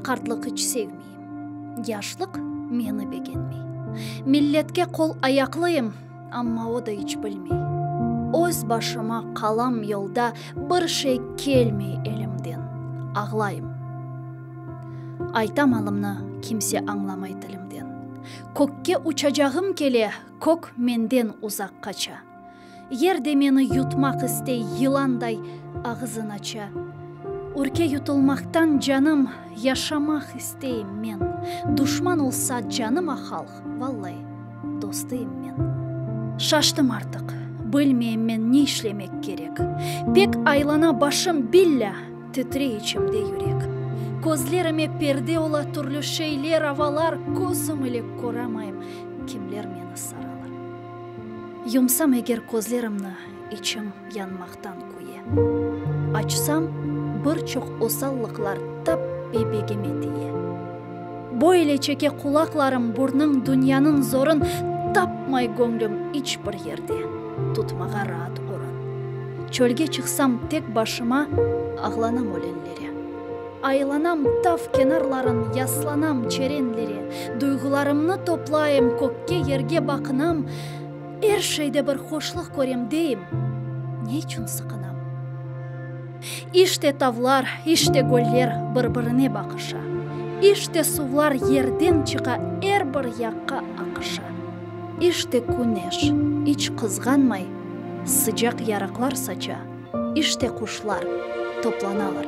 картлык ич сегмейм. Яшлык мени бегенмей. Миллетке кол аяклыйм, амма о да ич билмей. Өз башыма калам жолда бир шей келмей элимден. Аглайым. Айтам алымны кимсе аңламай тилимден. Көкке учажагым келе, көк менден узак кача. Ерде мени ютмак истей йыландай агызын ача. Үрке ютулмактан жаным яшамак истейм мен. Душман олса жаным ахалх, валлай, достыйм мен. Шаштым артык, билмейм мен не ишлемек керек. Пек айлана башым билля, титрей ичимде юрек. Көзлериме перде ола түрлі шейлер, авалар, көзім эле көрамайым, кимлер мени саралар. Юмсам эгер көзлеримни, ичим янмактан куе. Ачсам, бір чоқ осаллыклар тап бебегеме тие. Бой эле чеке кулакларым бурның дунянын зорун тапмай көңлүм ич бир жерде, тутмага раат орун. Чөлгө чыксам тек башыма агланам оленлери. Айланам тав кенарларын, ясланам черенлери. Дуйгуларымны топлайым, көкке ерге бакынам. Эр шейде бір хошлык көрем дейм. Не үчүн сыкынам? Иште тавлар, иште гөллер бір-біріне бакыша. Иште сувлар ерден чыга эр бір якка акыша. Иште күнеш, ич кызганмай, сыжак яраклар сача. Иште кушлар топланалар,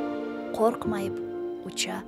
коркмайып, уча.